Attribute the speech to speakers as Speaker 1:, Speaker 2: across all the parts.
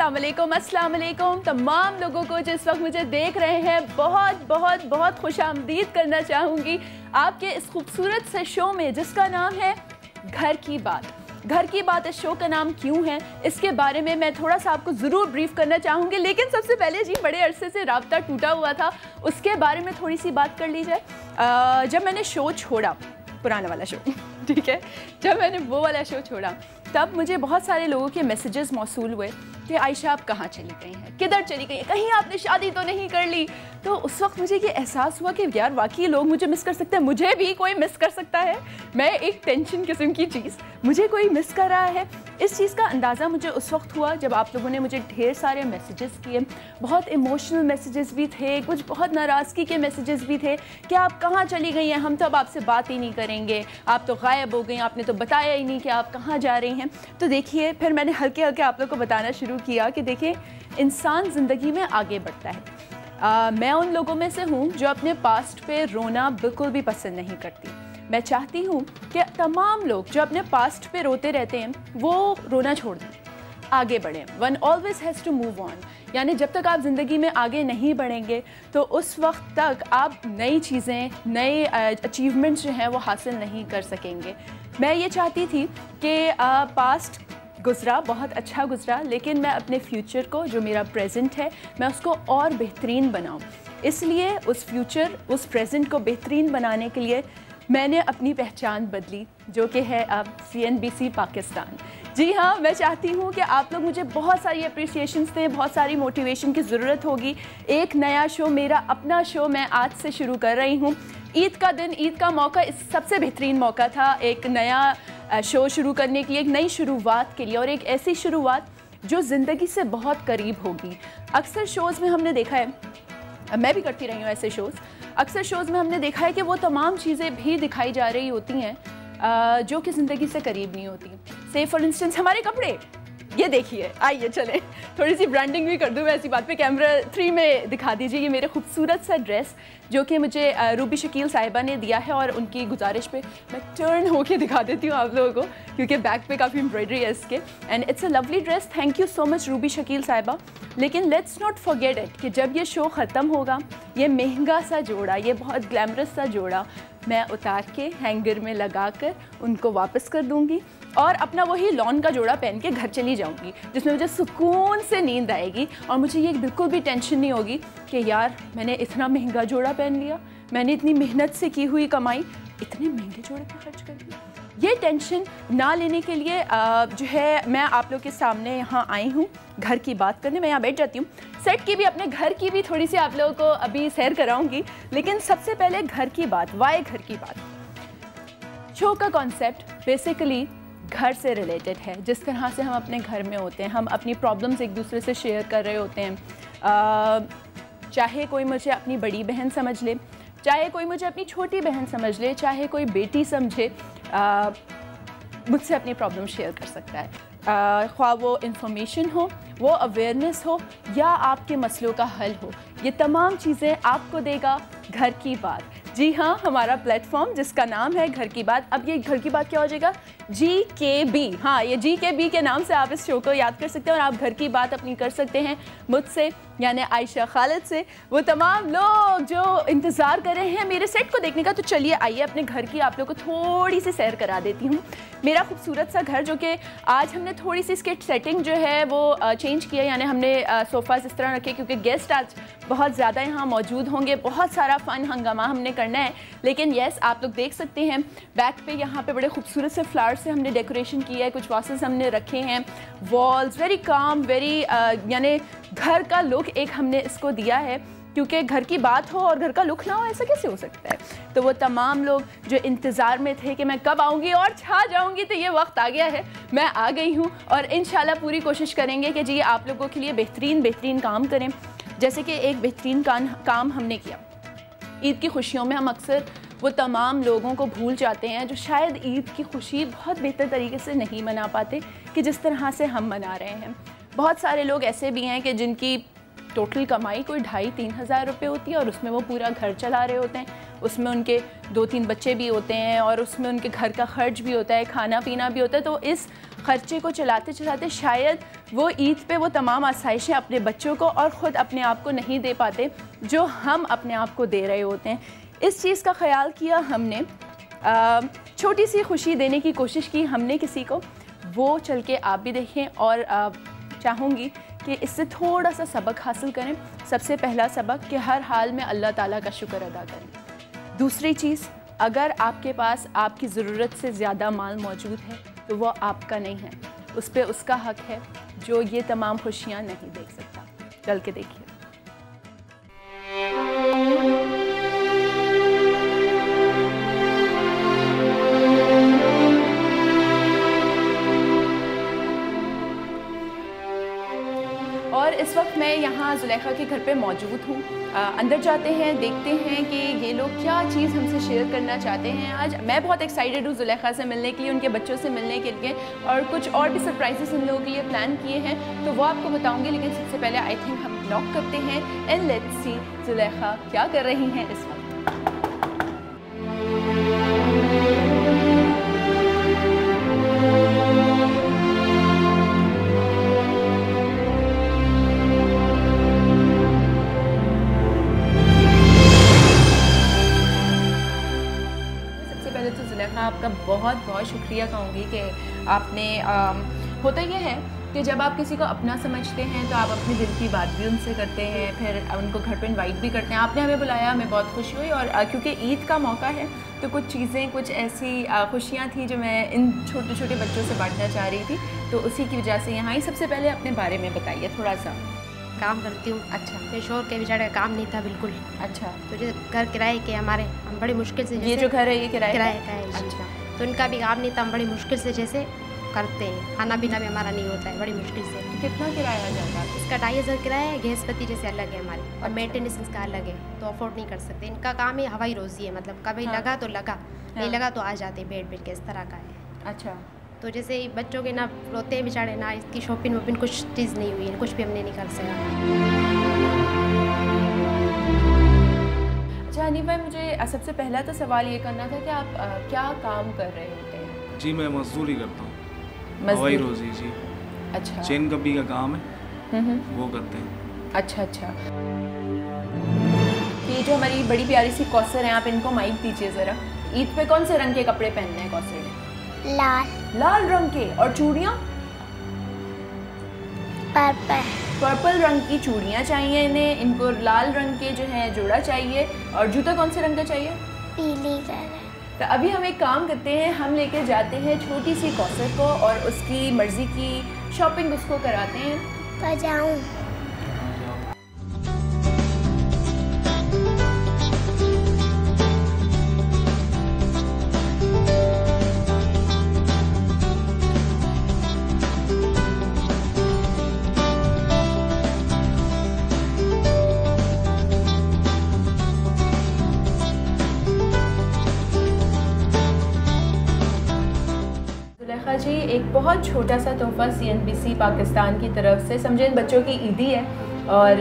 Speaker 1: अस्सलाम वालेकुम तमाम लोगों को जो इस वक्त मुझे देख रहे हैं, बहुत बहुत बहुत खुशामदीद करना चाहूँगी आपके इस खूबसूरत से शो में जिसका नाम है घर की बात। घर की बात इस शो का नाम क्यों है, इसके बारे में मैं थोड़ा सा आपको ज़रूर ब्रीफ करना चाहूँगी। लेकिन सबसे पहले जी, बड़े अरसे से राब्ता टूटा हुआ था, उसके बारे में थोड़ी सी बात कर ली जाए। जब मैंने शो छोड़ा, पुराना वाला शो ठीक है, जब मैंने वो वाला शो छोड़ा तब मुझे बहुत सारे लोगों के मैसेजेस मौसूल हुए कि आयशा आप कहाँ चली गई हैं, किधर चली गई हैं, कहीं आपने शादी तो नहीं कर ली। तो उस वक्त मुझे ये एहसास हुआ कि यार वाकई लोग मुझे मिस कर सकते हैं, मुझे भी कोई मिस कर सकता है। मैं एक टेंशन किस्म की चीज़, मुझे कोई मिस कर रहा है। इस चीज़ का अंदाज़ा मुझे उस वक्त हुआ जब आप लोगों ने मुझे ढेर सारे मैसेजेस किए। बहुत इमोशनल मैसेजेस भी थे, कुछ बहुत नाराज़गी के मैसेजेस भी थे कि आप कहाँ चली गई हैं, हम तो अब आपसे बात ही नहीं करेंगे, आप तो गायब हो गई, आपने तो बताया ही नहीं कि आप कहाँ जा रही हैं। तो देखिए, फिर मैंने हल्के हल्के आप लोग को बताना शुरू किया कि देखिए, इंसान ज़िंदगी में आगे बढ़ता है। मैं उन लोगों में से हूँ जो अपने पास्ट पे रोना बिल्कुल भी पसंद नहीं करती। मैं चाहती हूँ कि तमाम लोग जो अपने पास्ट पे रोते रहते हैं वो रोना छोड़ दें, आगे बढ़ें। One always has to move on. यानी जब तक आप ज़िंदगी में आगे नहीं बढ़ेंगे तो उस वक्त तक आप नई चीज़ें, नए अचीवमेंट्स जो हैं वो हासिल नहीं कर सकेंगे। मैं ये चाहती थी कि पास्ट गुज़रा, बहुत अच्छा गुज़रा, लेकिन मैं अपने फ्यूचर को, जो मेरा प्रेजेंट है, मैं उसको और बेहतरीन बनाऊं। इसलिए उस फ्यूचर, उस प्रेजेंट को बेहतरीन बनाने के लिए मैंने अपनी पहचान बदली, जो कि है अब CNBC पाकिस्तान। जी हाँ, मैं चाहती हूँ कि आप लोग मुझे बहुत सारी अप्रिसिएशंस दें, बहुत सारी मोटिवेशन की ज़रूरत होगी। एक नया शो, मेरा अपना शो मैं आज से शुरू कर रही हूँ। ईद का दिन, ईद का मौका इस सबसे बेहतरीन मौका था एक नया शो शुरू करने की, एक नई शुरुआत के लिए, और एक ऐसी शुरुआत जो ज़िंदगी से बहुत करीब होगी। अक्सर शोज़ में हमने देखा है, मैं भी करती रही हूँ ऐसे शोज़, अक्सर शोज़ में हमने देखा है कि वो तमाम चीज़ें भी दिखाई जा रही होती हैं जो कि ज़िंदगी से करीब नहीं होती। से फॉर इंस्टेंस हमारे कपड़े, ये देखिए, आइए चलें थोड़ी सी ब्रांडिंग भी कर दूँ मैं ऐसी बात पे। कैमरा 3 में दिखा दीजिए ये मेरे खूबसूरत सा ड्रेस जो कि मुझे रूबी शकील साहिबा ने दिया है, और उनकी गुजारिश पे मैं टर्न होके दिखा देती हूँ आप लोगों को, क्योंकि बैक पे काफ़ी एम्ब्रॉयडरी है इसके। And it's a lovely dress, thank you so much Ruby Shakeel साहिबा। लेकिन लेट्स नॉट फॉरगेट इट कि जब ये शो ख़त्म होगा, ये महंगा सा जोड़ा, ये बहुत ग्लैमरस सा जोड़ा मैं उतार के हैंगर में लगा कर उनको वापस कर दूँगी और अपना वही लॉन का जोड़ा पहन के घर चली जाऊंगी, जिसमें मुझे सुकून से नींद आएगी और मुझे ये बिल्कुल भी टेंशन नहीं होगी कि यार मैंने इतना महंगा जोड़ा पहन लिया, मैंने इतनी मेहनत से की हुई कमाई इतने महंगे जोड़े पर खर्च कर दी। ये टेंशन ना लेने के लिए जो है मैं आप लोग के सामने यहाँ आई हूँ घर की बात करने। मैं यहाँ बैठ जाती हूँ, सेट की भी, अपने घर की भी थोड़ी सी आप लोगों को अभी सैर कराऊंगी। लेकिन सबसे पहले घर की बात। वाई घर की बात? शो का कॉन्सेप्ट बेसिकली घर से रिलेटेड है। जिस तरह से हम अपने घर में होते हैं, हम अपनी प्रॉब्लम्स एक दूसरे से शेयर कर रहे होते हैं। चाहे कोई मुझे अपनी बड़ी बहन समझ ले, चाहे कोई मुझे अपनी छोटी बहन समझ ले, चाहे कोई बेटी समझे, मुझसे अपनी प्रॉब्लम शेयर कर सकता है। ख्वाह वो इंफॉर्मेशन हो, वो अवेयरनेस हो, या आपके मसलों का हल हो, ये तमाम चीज़ें आपको देगा घर की बात। जी हाँ, हमारा प्लेटफॉर्म जिसका नाम है घर की बात। अब ये घर की बात क्या हो जाएगा? GKB। हाँ, ये GKB के नाम से आप इस शो को याद कर सकते हैं और आप घर की बात अपनी कर सकते हैं मुझसे, यानी आयशा खालिद से। वो तमाम लोग जो इंतज़ार कर रहे हैं मेरे सेट को देखने का, तो चलिए आइए अपने घर की आप लोग को थोड़ी सी सैर करा देती हूँ। मेरा खूबसूरत सा घर, जो कि आज हमने थोड़ी सी इसकी सेटिंग जो है वो चेंज किया, यानी हमने सोफ़ाज़ इस तरह रखे क्योंकि गेस्ट आज बहुत ज़्यादा यहाँ मौजूद होंगे, बहुत सारा फ़न हंगामा हमने करना है। लेकिन येस, आप लोग देख सकते हैं बैक पे यहाँ पे बड़े खूबसूरत से फ्लावर से हमने डेकोरेशन किया है, कुछ वासेस हमने रखे हैं, वॉल्स वेरी काम, वेरी यानी घर का लुक एक हमने इसको दिया है, क्योंकि घर की बात हो और घर का लुक ना हो, ऐसा कैसे हो सकता है? तो वो तमाम लोग जो इंतज़ार में थे कि मैं कब आऊँगी और छा जाऊँगी, तो ये वक्त आ गया है, मैं आ गई हूँ। और इंशाल्लाह पूरी कोशिश करेंगे कि जी आप लोगों के लिए बेहतरीन काम करें। जैसे कि एक बेहतरीन काम हमने किया, ईद की खुशियों में हम अक्सर वो तमाम लोगों को भूल जाते हैं जो शायद ईद की खुशी बहुत बेहतर तरीके से नहीं मना पाते कि जिस तरह से हम मना रहे हैं। बहुत सारे लोग ऐसे भी हैं कि जिनकी टोटल कमाई कोई 2,5-3 हज़ार रुपये होती है और उसमें वो पूरा घर चला रहे होते हैं, उसमें उनके 2-3 बच्चे भी होते हैं और उसमें उनके घर का खर्च भी होता है, खाना पीना भी होता है। तो इस खर्चे को चलाते चलाते शायद वो ईद पे वो तमाम आसाइशें अपने बच्चों को और ख़ुद अपने आप को नहीं दे पाते जो हम अपने आप को दे रहे होते हैं। इस चीज़ का ख्याल किया हमने, छोटी सी खुशी देने की कोशिश की हमने किसी को, वो चल के आप भी देखें और चाहूँगी कि इससे थोड़ा सा सबक हासिल करें। सबसे पहला सबक कि हर हाल में अल्लाह ताला का शुक्र अदा करें। दूसरी चीज़, अगर आपके पास आपकी ज़रूरत से ज़्यादा माल मौजूद है तो वो आपका नहीं है, उस पर उसका हक है जो ये तमाम खुशियाँ नहीं देख सकता। चल के देखिए। और इस वक्त मैं यहाँ ज़ुलेखा के घर पे मौजूद हूँ। अंदर जाते हैं, देखते हैं कि ये लोग क्या चीज़ हमसे शेयर करना चाहते हैं। आज मैं बहुत एक्साइटेड हूँ ज़ुलेखा से मिलने के लिए, उनके बच्चों से मिलने के लिए, और कुछ और भी सरप्राइजेस उन लोगों के लिए प्लान किए हैं तो वो आपको बताऊँगी। लेकिन सबसे पहले आई थिंक हम नॉक करते हैं एंड लेट्स सी ज़ुलेखा क्या कर रही हैं इस वक्त। आपका बहुत बहुत शुक्रिया कहूँगी कि आपने होता यह है कि जब आप किसी को अपना समझते हैं तो आप अपने दिल की बात भी उनसे करते हैं, फिर उनको घर पे इनवाइट भी करते हैं। आपने हमें बुलाया, हमें बहुत खुशी हुई, और क्योंकि ईद का मौका है तो कुछ चीज़ें, कुछ ऐसी खुशियाँ थी जो मैं इन छोटे छोटे बच्चों से बांटना चाह रही थी, तो उसी की वजह से यहाँ आई। सबसे पहले अपने बारे में बताइए थोड़ा सा।
Speaker 2: काम करती हूँ।
Speaker 1: अच्छा।
Speaker 2: तो शोर के बेचारे का काम नहीं था बिल्कुल।
Speaker 1: अच्छा।
Speaker 2: तो जो घर किराए के हमारे, हम बड़ी मुश्किल से,
Speaker 1: ये जो घर है ये किराए
Speaker 2: का है। अच्छा। तो इनका भी काम नहीं था, हम बड़ी मुश्किल से जैसे करते हैं। खाना पीना भी हमारा नहीं होता है, बड़ी मुश्किल से।
Speaker 1: तो कितना किराया जाता है?
Speaker 2: इसका 2500 किराया है, गैस पत्ती जैसे अलग है हमारी, और मेंटेनेंस इसका अलग है, तो अफोर्ड नहीं कर सकते। इनका काम ही हवाई रोज़ी है, मतलब कभी लगा तो लगा, नहीं लगा तो आ जाते बेड के, इस तरह का है।
Speaker 1: अच्छा। तो
Speaker 2: जैसे बच्चों के ना रोते हैं बेचारे ना, इसकी शॉपिंग वॉपिंग कुछ चीज़ नहीं हुई है, कुछ भी हमने नहीं कर सका।
Speaker 1: अच्छा हनीफ भाई, मुझे सबसे पहला तो सवाल ये करना था कि आप क्या काम कर रहे होते हैं?
Speaker 3: जी मैं मजदूरी करता हूँ, हवाई रोज़ी। जी।
Speaker 1: अच्छा।
Speaker 3: चेन कपी का काम है, वो करते हैं।
Speaker 1: अच्छा अच्छा। ये जो हमारी बड़ी प्यारी सी कौसर है, आप इनको माइक दीजिए ज़रा। ईद पे कौन से रंग के कपड़े पहनने हैं कौसर ने? लाल रंग के। और चूड़ियाँ? पर्पल रंग की चूड़ियाँ चाहिए इन्हें। इनको लाल रंग के जो है जोड़ा चाहिए। और जूता कौन से रंग का चाहिए?
Speaker 4: पीली कलर।
Speaker 1: तो अभी हम एक काम करते हैं, हम लेके जाते हैं छोटी सी कौसर को और उसकी मर्जी की शॉपिंग उसको कराते हैं।
Speaker 4: तो जाऊँ?
Speaker 1: जी एक बहुत छोटा सा तोहफ़ा CNBC पाकिस्तान की तरफ से, समझे इन बच्चों की ईदी है और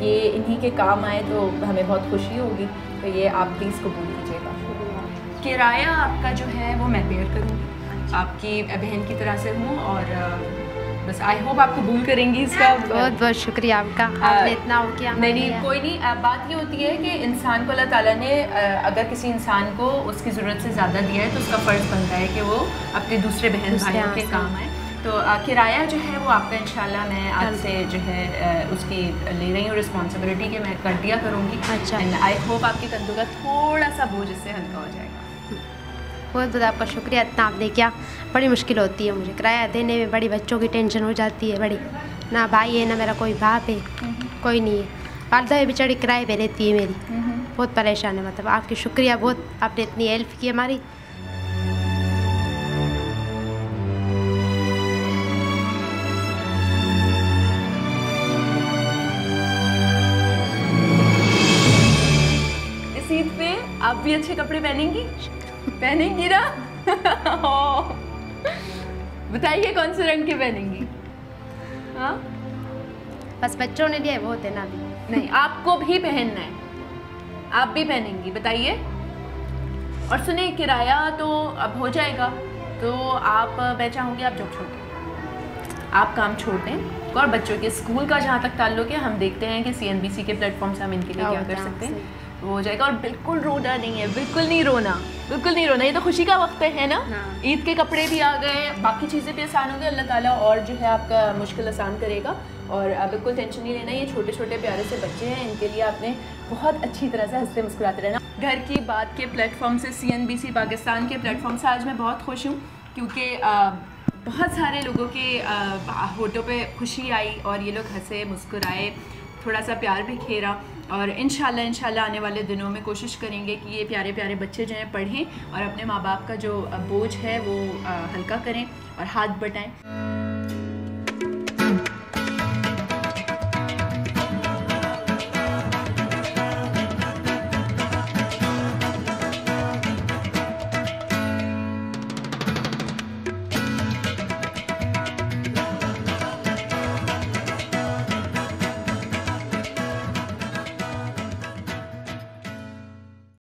Speaker 1: ये इन्हीं के काम आए तो हमें बहुत खुशी होगी, तो ये आप प्लीज़ कबूल कीजिएगा। किराया आपका जो है वो मैं पेयर करूँगी, आपकी बहन की तरह से हूँ, और बस आई होप आप कबूल करेंगी इसका।
Speaker 2: बहुत बहुत शुक्रिया आपका, आपने इतना हो किया।
Speaker 1: नहीं कोई नहीं। बात ये होती है कि इंसान को अल्लाह ताला ने अगर किसी इंसान को उसकी ज़रूरत से ज़्यादा दिया है तो उसका फ़र्ज़ बनता है कि वो अपने दूसरे बहन भाइयों के काम आए। तो किराया जो है वो आपका इंशाल्लाह मैं आज से जो है उसकी ले रही हूँ रिस्पॉन्सिबिलिटी कि मैं कर दिया करूँगी।
Speaker 2: अच्छा।
Speaker 1: एंड आई होप आपके कंधों का थोड़ा सा बोझ इससे हल्का हो जाएगा।
Speaker 2: बहुत बहुत आपका शुक्रिया, इतना आपने क्या। बड़ी मुश्किल होती है मुझे किराया देने में, बड़ी बच्चों की टेंशन हो जाती है बड़ी। ना भाई है ना मेरा कोई बाप है, कोई नहीं है। वालदा है बेचारी किराए पे रहती है मेरी, बहुत परेशान है। मतलब आपकी शुक्रिया बहुत, आपने इतनी हेल्प की हमारी।
Speaker 1: इस ईद पे आप भी अच्छे कपड़े पहनेंगी ना? बताइए कौन से रंग के पहनेंगी? हाँ
Speaker 2: बस बच्चों ने दिया है बहुत है ना भी।
Speaker 1: नहीं आपको भी पहनना है, आप भी पहनेंगी, बताइए। और सुने किराया तो अब हो जाएगा, तो आप मैं चाहूँगी आप जॉब छोड़ आप काम छोड़ दें और बच्चों के स्कूल का जहाँ तक ताल्लुक है हम देखते हैं कि CNBC के प्लेटफॉर्म से हम इनके लिए क्या कर सकते हैं, वो हो जाएगा। और बिल्कुल रोना नहीं है, बिल्कुल नहीं रोना, बिल्कुल नहीं रोना। ये तो खुशी का वक्त है ना, ईद के कपड़े भी आ गए, बाकी चीज़ें भी आसान हो गई, अल्लाह ताला और जो है आपका मुश्किल आसान करेगा। और बिल्कुल टेंशन नहीं लेना, ये छोटे छोटे प्यारे से बच्चे हैं, इनके लिए आपने बहुत अच्छी तरह से हंसते मुस्कुराते रहना। घर की बात के प्लेटफॉर्म से, CNBC पाकिस्तान के प्लेटफॉर्म से आज मैं बहुत खुश हूँ, क्योंकि बहुत सारे लोगों के होठों पे खुशी आई और ये लोग हंसे मुस्कुराए, थोड़ा सा प्यार भी खेरा। और इंशाल्लाह आने वाले दिनों में कोशिश करेंगे कि ये प्यारे प्यारे बच्चे जो हैं पढ़ें और अपने माँ बाप का जो बोझ है वो हल्का करें और हाथ बटाएं।